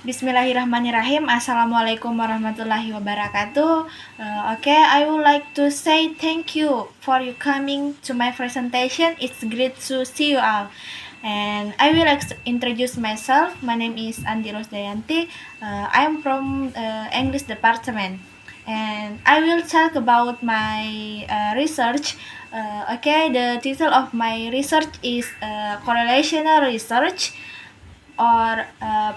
Bismillahirrahmanirrahim. Assalamualaikum warahmatullahi wabarakatuh. I would like to say thank you for you coming to my presentation. It's great to see you all. And I will introduce myself. My name is Andi Rosdayanti. I'm from English department, and I will talk about my research. The title of my research is correlational research, or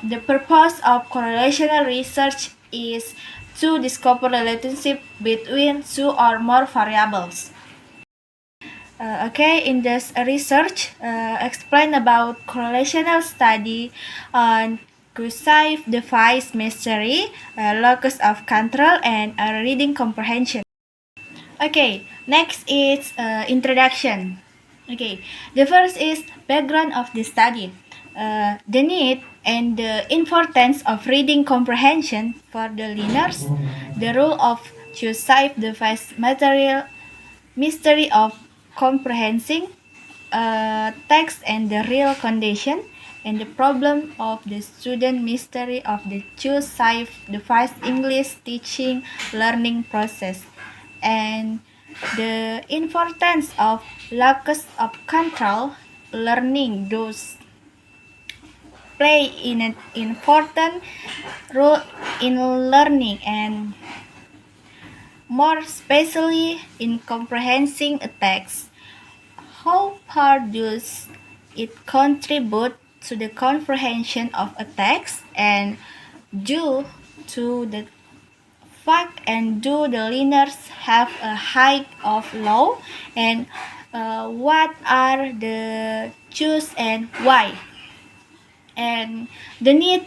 the purpose of correlational research is to discover relationship between two or more variables. In this research, explain about correlational study on cursive device mastery, locus of control, and reading comprehension. Next is introduction. The first is background of the study. The need and the importance of reading comprehension for the learners, the role of cursive device material, mystery of comprehending text and the real condition, and the problem of the student mystery of the cursive device English teaching learning process, and the importance of locus of control learning those play an important role in learning, and more especially in comprehending a text. How far does it contribute to the comprehension of a text, and due to the fact, and do the learners have a high of law, and what are the choose and why, and the need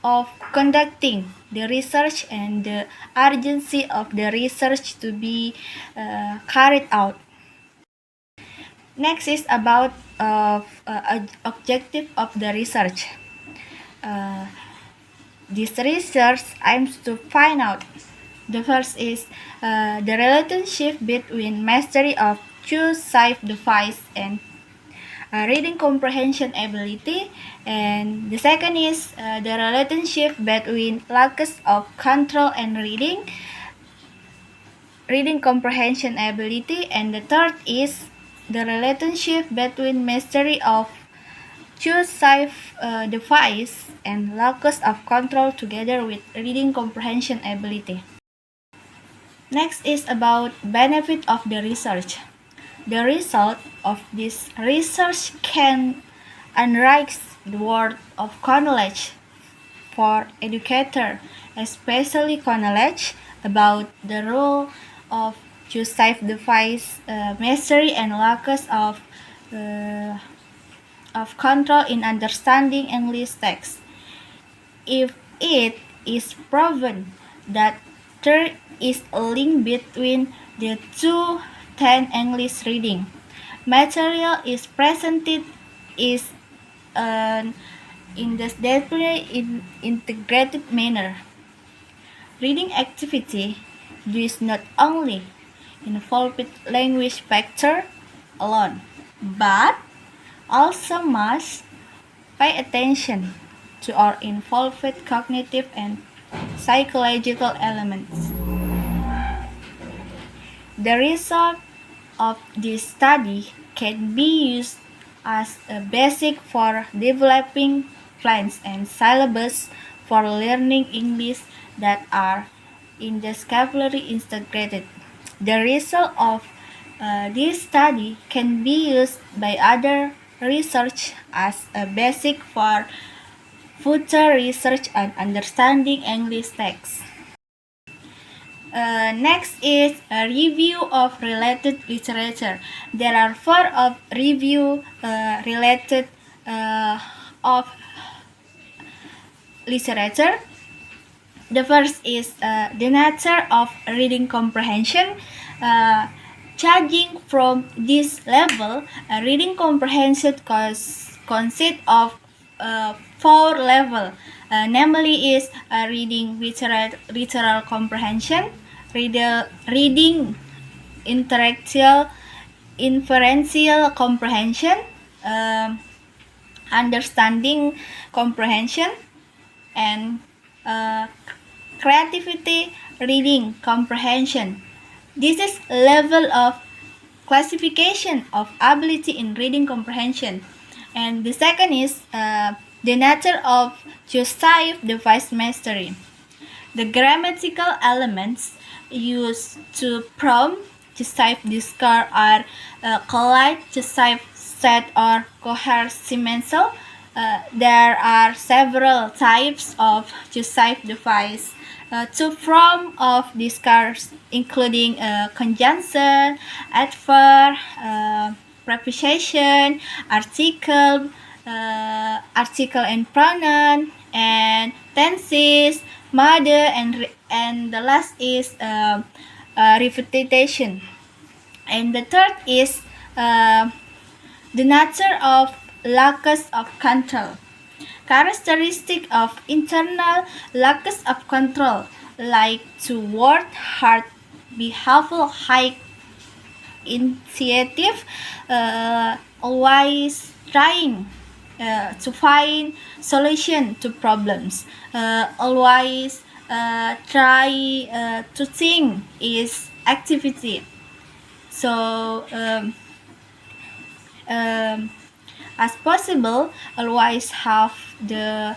of conducting the research and the urgency of the research to be carried out. Next is about objective of the research. This research aims to find out. The first is the relationship between mastery of cursive device and reading comprehension ability, and the second is the relationship between locus of control and reading comprehension ability, and the third is the relationship between mastery of cursive device and locus of control together with reading comprehension ability. Next is about benefit of the research. The result of this research can enrich the world of knowledge for educators, especially knowledge about the role of cursive device mastery and locus of control in understanding English text. If it is proven that there is a link between the two, then English reading material is presented is in this in integrated manner. Reading activity does not only involve language factor alone, but also must pay attention to our involved cognitive and psychological elements. The result of this study can be used as a basic for developing plans and syllabus for learning English that are indiscriminately integrated. The result of this study can be used by other research as a basic for future research on understanding English text. Next is a review of related literature. There are four of review related of literature. The first is the nature of reading comprehension. Judging from this level, reading comprehension consists of four levels, namely is reading literal comprehension, reading inferential comprehension, understanding comprehension, and uh, creativity, reading comprehension. This is level of classification of ability in reading comprehension. And the second is the nature of Joseph device mastery. The grammatical elements used to prompt Joseph discourse are collide, Joseph set, or cohercimental. There are several types of Joseph device. Two forms of discourse, including conjunction, adverb, preposition, article and pronoun, and tenses, mother, and the last is repetition. And the third is uh, the nature of locus of control. Characteristic of internal locus of control, like to work hard, behavioral high initiative, always trying to find solution to problems, always try to think is activity. So um, as possible, always have the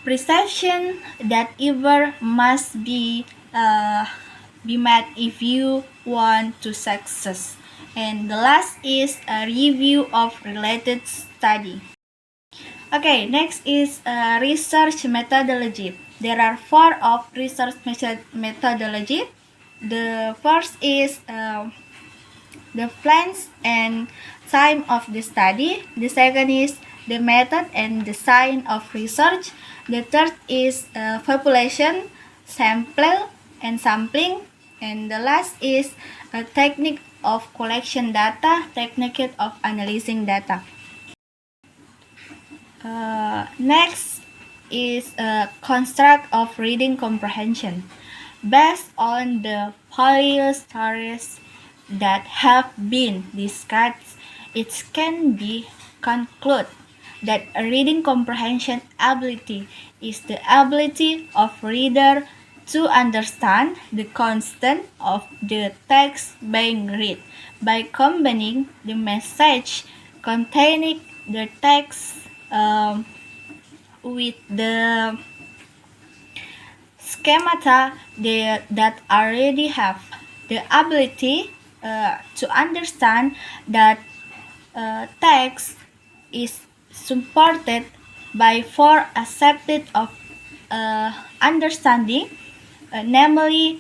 perception that ever must be met if you want to success. And the last is a review of related study. Okay, next is research methodology. There are four of research methodology. The first is the plans and time of the study. The second is the method and design of research. The third is population, sample and sampling. And the last is a technique of collection data, technique of analyzing data. Next is a construct of reading comprehension. Based on the previous stories that have been discussed, it can be concluded that a reading comprehension ability is the ability of reader to understand the content of the text being read by combining the message containing the text with the schemata that already have the ability to understand that text is supported by four accepted of understanding, namely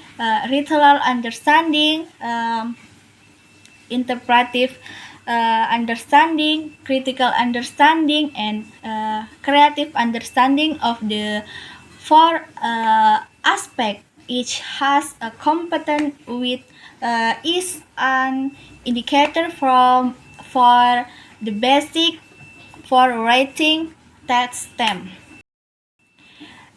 ritual understanding, interpretive understanding, critical understanding, and creative understanding of the four aspect. Each has a component with is an indicator for the basic for writing text stem.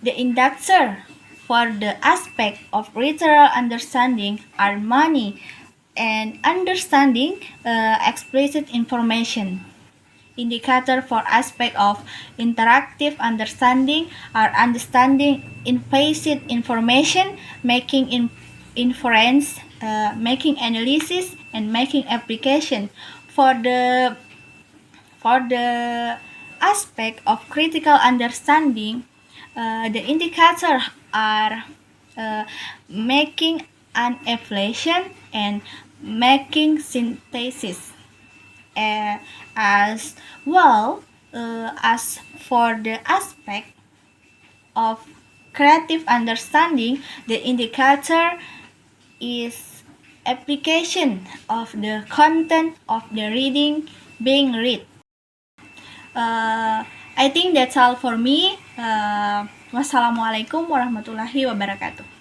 The indicator for the aspect of literal understanding are money and understanding explicit information. Indicator for aspect of interactive understanding are understanding implicit information, making inference, making analysis, and making application. For the aspect of critical understanding, the indicators are making an evaluation and making synthesis. As well as for the aspect of creative understanding, the indicator is application of the content of the reading being read. I think that's all for me. Wassalamualaikum warahmatullahi wabarakatuh.